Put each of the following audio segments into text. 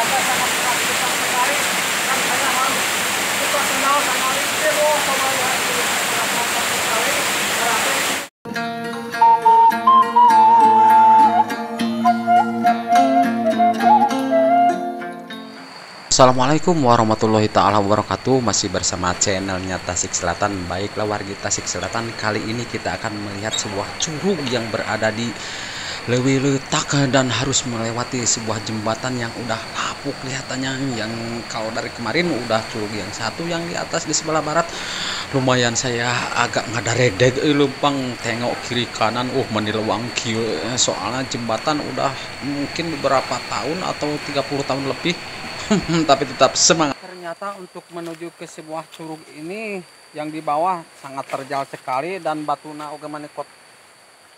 ternyata sangat menakjubkan sekali. Dan saya harus buka sendal sama listrik. Oh, coba lihat ini sangat mantap sekali. Ternyata ini. Assalamualaikum warahmatullahi taala wabarakatuh. Masih bersama channelnya Tasik Selatan. Baiklah warga Tasik Selatan, kali ini kita akan melihat sebuah curug yang berada di Lewi Letak dan harus melewati sebuah jembatan yang udah lapuk kelihatannya. Yang kalau dari kemarin udah curug yang satu yang di atas di sebelah barat lumayan saya agak ngadaredeg lumpang tengok kiri kanan menilewang kieu, soalnya jembatan udah mungkin beberapa tahun atau 30 tahun lebih tapi tetap semangat. Ternyata untuk menuju ke sebuah curug ini yang di bawah sangat terjal sekali dan batuna oge manekot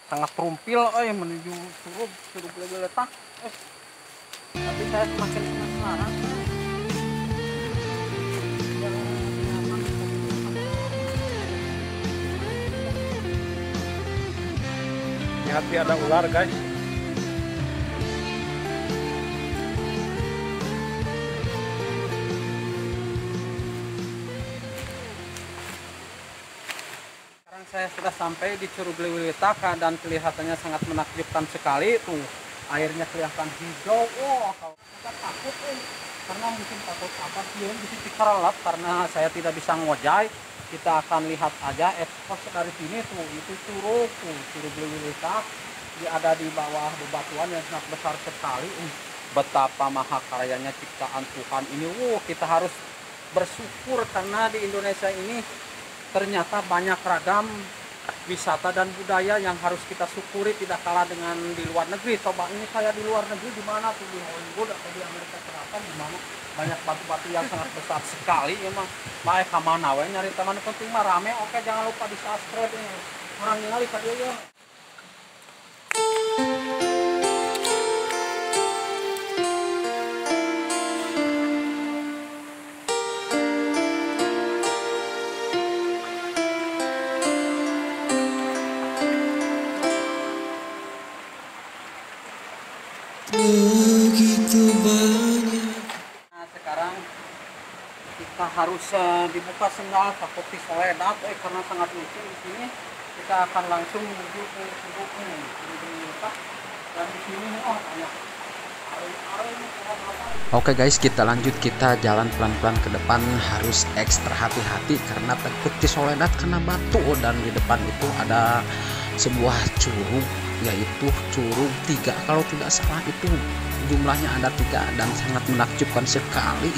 sangat terumpil menuju curug Lewi Letak. Tapi saya semakin penasaran. Hati ada ular, guys. Saya sudah sampai di Curug Lewi Letak dan kelihatannya sangat menakjubkan sekali. Tuh airnya kelihatan hijau. Kalau kita takut karena mungkin takut apa sih di sini keralat karena saya tidak bisa ngojai. Kita akan lihat aja ekspos dari sini. Tuh itu curug Lewi Letak ada di bawah bebatuan yang sangat besar sekali. Betapa mahakaryanya ciptaan Tuhan ini. Kita harus bersyukur karena di Indonesia ini ternyata banyak ragam wisata dan budaya yang harus kita syukuri, tidak kalah dengan di luar negeri. Coba ini saya di luar negeri di mana tuh, di Hollywood atau di Amerika Selatan, di mana banyak batu-batu yang sangat besar sekali. Emang baik kemana we nyari teman penting mah rame. Oke, jangan lupa di subscribe ini. Orang ningali ka dieu ya. Begitu banyak. Nah, sekarang kita harus dibuka sendal takut disoledat karena sangat lucu di sini. Kita akan langsung menuju ke curug ini, dan di sini banyak Oke guys, kita lanjut, kita jalan pelan-pelan ke depan, harus ekstra hati-hati karena takut disoledat kena batu. Dan di depan itu ada sebuah curug, yaitu curug 3 kalau tidak salah, itu jumlahnya ada 3 dan sangat menakjubkan sekali.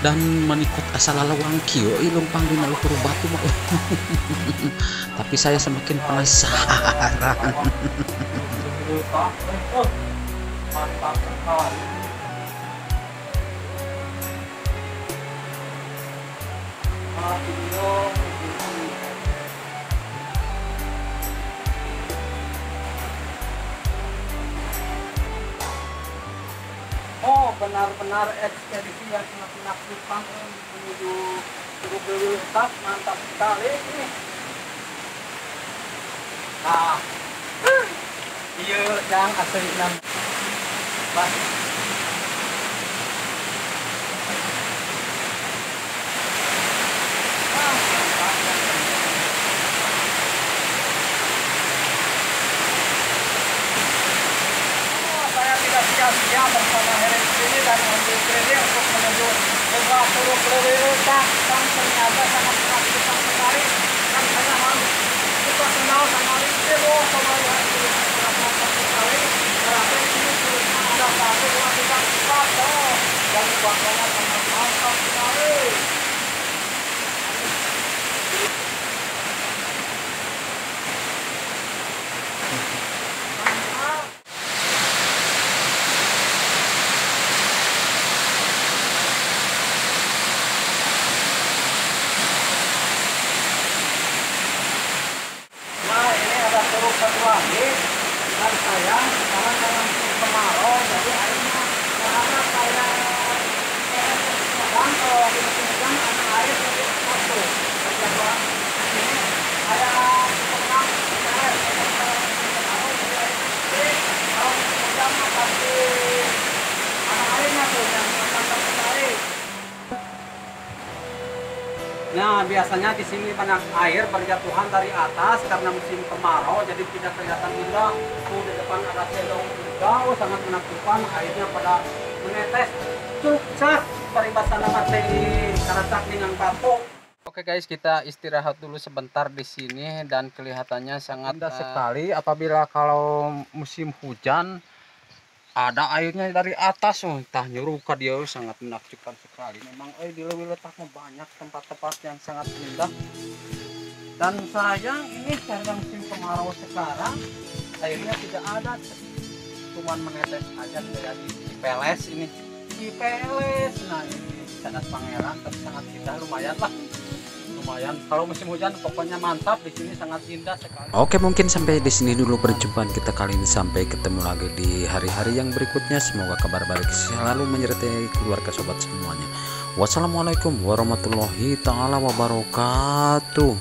Dan menikut asal lalawang kieu lumpang di luhur batu mah. Tapi saya semakin penasaran. mantap sekali. Benar-benar ekspedisi yang sangat menakjubkan menuju Curug Lewi Letak. Mantap sekali ini. Nah, iya yang asli nan. Saya tidak sia-sia bersama Heri ini dan ambil kredit untuk menuju sebuah Curug Lewi Letak dan ternyata sangat menakjubkan sekali. Dan saya harus buka sendal sama listrik. Coba lihat ini sangat mantap sekali. Berarti ini curugnya ada 1, 2, 3, 4. Dan bangunan sangat mantap sekali. Satu lagi dan sayang sekarang dalam kemarau jadi airnya karena saya sedang kalau di musim hujan Nah, biasanya di sini banyak air berjatuhan dari atas karena musim kemarau, jadi tidak kelihatan indah. Tuh di depan ada cedong juga, sangat menakjubkan. Airnya pada menetes, cuk-cak, paribasan nama teh karatak dengan batu. Oke guys, kita istirahat dulu sebentar di sini dan kelihatannya sangat indah sekali. Apabila kalau musim hujan ada airnya dari atas, entah nyuruh ke dia, sangat menakjubkan sekali. Memang di Leuwi letaknya banyak tempat-tempat yang sangat indah. Dan sayang ini karena musim kemarau sekarang airnya tidak ada, cuman menetes aja kayak di Cipeles ini. Cipeles, nah ini Cadas Pangeran, tapi sangat indah, lumayan lah. Lumayan kalau musim hujan pokoknya mantap, di sini sangat indah sekali. Oke, mungkin sampai di sini dulu perjumpaan kita kali ini, sampai ketemu lagi di hari-hari yang berikutnya. Semoga kabar baik selalu menyertai keluarga sobat semuanya. Wassalamualaikum warahmatullahi taala wabarakatuh.